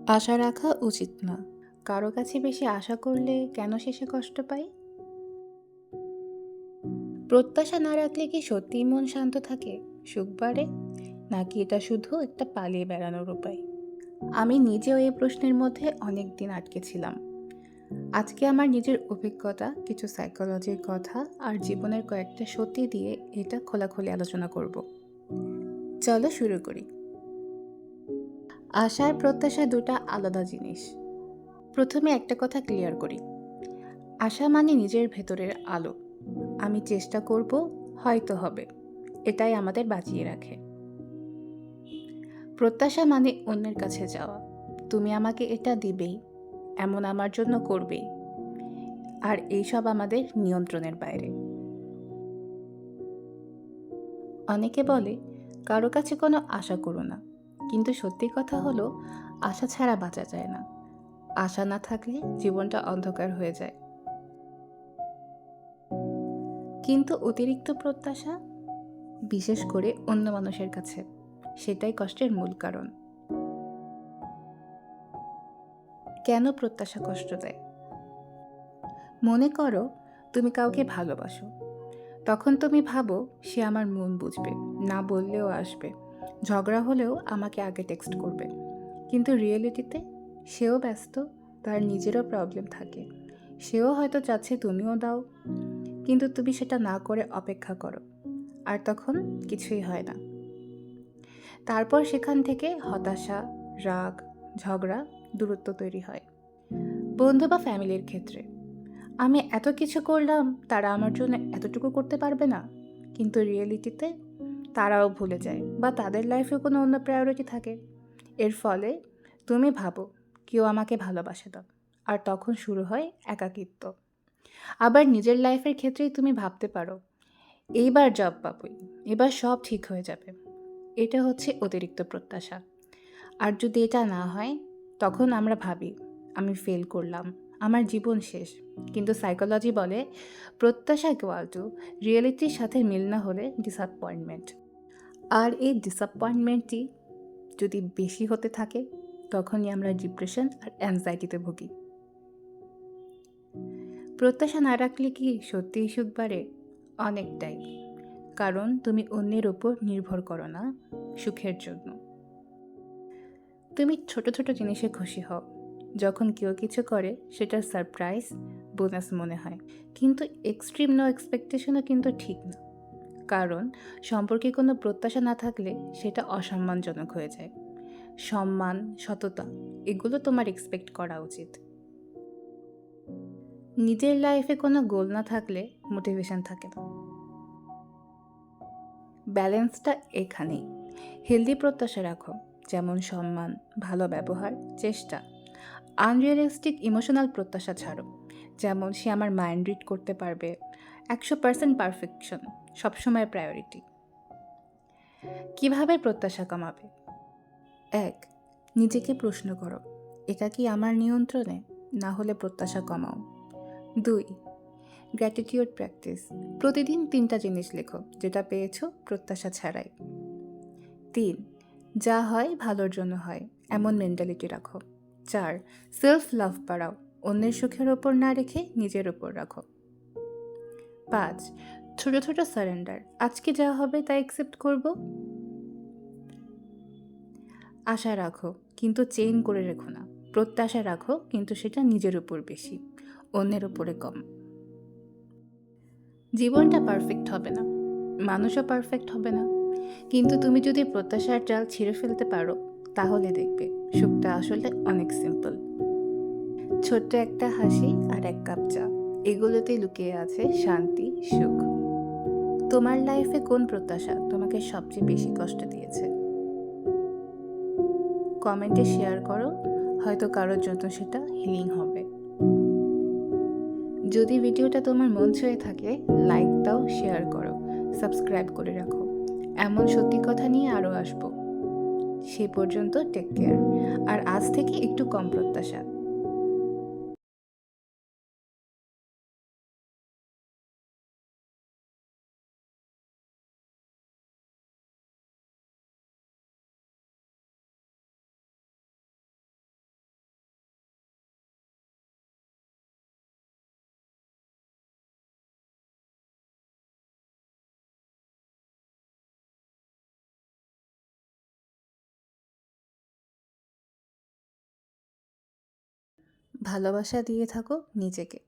আশা রাখা উচিত না। কারো কাছে বেশি আশা করলে কেন শেষে কষ্ট পাই? প্রত্যাশা না রাখলে কি সত্যিই মন শান্ত থাকে, সুখ বাড়ে, নাকি এটা শুধু একটা পালিয়ে বেড়ানোর উপায়? আমি নিজেও এই প্রশ্নের মধ্যে অনেক দিন আটকে ছিলাম। আজকে আমার নিজের অভিজ্ঞতা, কিছু সাইকোলজির কথা আর জীবনের কয়েকটা সত্যি দিয়ে এটা খোলাখুলি আলোচনা করব। চলো শুরু করি। আশা আর প্রত্যাশা দুটা আলাদা জিনিস। প্রথমে একটা কথা ক্লিয়ার করি। আশা মানে নিজের ভেতরের আলো। আমি চেষ্টা করব, হয়তো হবে, এটাই আমাদের বাঁচিয়ে রাখে। প্রত্যাশা মানে অন্যের কাছে যাওয়া, তুমি আমাকে এটা দিবেই, এমন আমার জন্য করবেই, আর এইসব আমাদের নিয়ন্ত্রণের বাইরে। অনেকে বলে কারো কাছে কোনো আশা করো না, কিন্তু সত্যি কথা হলো আশা ছাড়া বাঁচা যায় না। আশা না থাকলে জীবনটা অন্ধকার হয়ে যায়। কিন্তু অতিরিক্ত প্রত্যাশা, বিশেষ করে অন্য মানুষের কাছে, সেটাই কষ্টের মূল কারণ। কেন প্রত্যাশা কষ্ট দেয়? মনে করো তুমি কাউকে ভালোবাসো, তখন তুমি ভাবো সে আমার মন বুঝবে, না বললেও আসবে, ঝগড়া হলেও আমাকে আগে টেক্সট করবে। কিন্তু রিয়েলিটিতে সেও ব্যস্ত, তার নিজেরও প্রবলেম থাকে, সেও হয়তো চাচ্ছে তুমিও দাও, কিন্তু তুমি সেটা না করে অপেক্ষা করো, আর তখন কিছুই হয় না। তারপর সেখান থেকে হতাশা, রাগ, ঝগড়া, দূরত্ব তৈরি হয়। বন্ধু বা ফ্যামিলির ক্ষেত্রে আমি এত কিছু করলাম, তারা আমার জন্য এতটুকু করতে পারবে না, কিন্তু রিয়েলিটিতে তারাও ভুলে যায় বা তাদের লাইফে কোনো অন্য প্রায়োরিটি থাকে। এর ফলে তুমি ভাবো কেউ আমাকে ভালোবাসে না, আর তখন শুরু হয় একাকিত্ব। আবার নিজের লাইফের ক্ষেত্রেই তুমি ভাবতে পারো এইবার জব পাবই, এবার সব ঠিক হয়ে যাবে। এটা হচ্ছে অতিরিক্ত প্রত্যাশা। আর যদি এটা না হয়, তখন আমরা ভাবি আমি ফেল করলাম, আমার জীবন শেষ। কিন্তু সাইকোলজি বলে প্রত্যাশা ইকুয়াল টু রিয়েলিটির সাথে মিল না হলে ডিসঅ্যাপয়েন্টমেন্ট। আর এই ডিসঅ্যাপয়েন্টমেন্টটি যদি বেশি হতে থাকে, তখনই আমরা ডিপ্রেশন আর অ্যাংজাইটিতে ভুগি। প্রত্যাশা না রাখলে কি সত্যিই সুখ বাড়ে? অনেকটাই। কারণ তুমি অন্যের ওপর নির্ভর করো না সুখের জন্য। তুমি ছোট ছোট জিনিসে খুশি হও, যখন কেউ কিছু করে সেটা সারপ্রাইজ, বোনাস মনে হয়। কিন্তু এক্সট্রিম নো এক্সপেকটেশনও কিন্তু ঠিক না। কারণ সম্পর্কে কোনো প্রত্যাশা না থাকলে সেটা অসম্মানজনক হয়ে যায়। সম্মান, সততা, এগুলো তোমার এক্সপেক্ট করা উচিত। নিজের লাইফে কোনো গোল না থাকলে মোটিভেশন থাকে না। ব্যালেন্সটা এখানেই। হেলদি প্রত্যাশা রাখো, যেমন সম্মান, ভালো ব্যবহার, চেষ্টা। আনরিয়ালিস্টিক ইমোশনাল প্রত্যাশা ছাড়ো, যেমন সে আমার মাইন্ড রিড করতে পারবে, 100% পারফেকশন সবসময় প্রায়োরিটি। কিভাবে প্রত্যাশা কমাবে? 1. নিজেকে প্রশ্ন করো, এটা কি আমার নিয়ন্ত্রণে? না হলে প্রত্যাশা কমাও। 2. Gratitude practice. প্রতিদিন 3টা জিনিস লেখো যেটা পেয়েছো প্রত্যাশা ছাড়াই। 3. যা হয় ভালোর জন্য হয়, এমন মেন্টালিটি রাখো। 4. সেলফ লাভ বাড়াও, অন্যের সুখের ওপর না রেখে নিজের ওপর রাখো। 5. ছোট ছোট সারেন্ডার, আজকে যা হবে তা অ্যাকসেপ্ট করব। আশা রাখো, কিন্তু চেইন করে রেখো না। প্রত্যাশা রাখো, কিন্তু সেটা নিজের উপর বেশি, অন্যের উপরে কম। জীবনটা পারফেক্ট হবে না, মানুষও পারফেক্ট হবে না, কিন্তু তুমি যদি প্রত্যাশার জাল ছিঁড়ে ফেলতে পারো, তাহলে দেখবে সুখটা আসলে অনেক সিম্পল। ছোট্ট একটা হাসি আর এক কাপ চা, এগুলোতেই লুকিয়ে আছে শান্তি, সুখ। তোমার লাইফে কোন প্রত্যাশা তোমাকে সবচেয়ে বেশি কষ্ট দিয়েছে? কমেন্টে শেয়ার করো, হয়তো কারোর জন্য সেটা হিলিং হবে। যদি ভিডিওটা তোমার মন ছুঁয়ে থাকে, লাইক দাও, শেয়ার করো, সাবস্ক্রাইব করে রাখো। এমন সত্যি কথা নিয়ে আরও আসবো। সেই পর্যন্ত টেক কেয়ার, আর আজ থেকে একটু কম প্রত্যাশা। ভালোবাসা দিয়ে থাকো নিজেকে।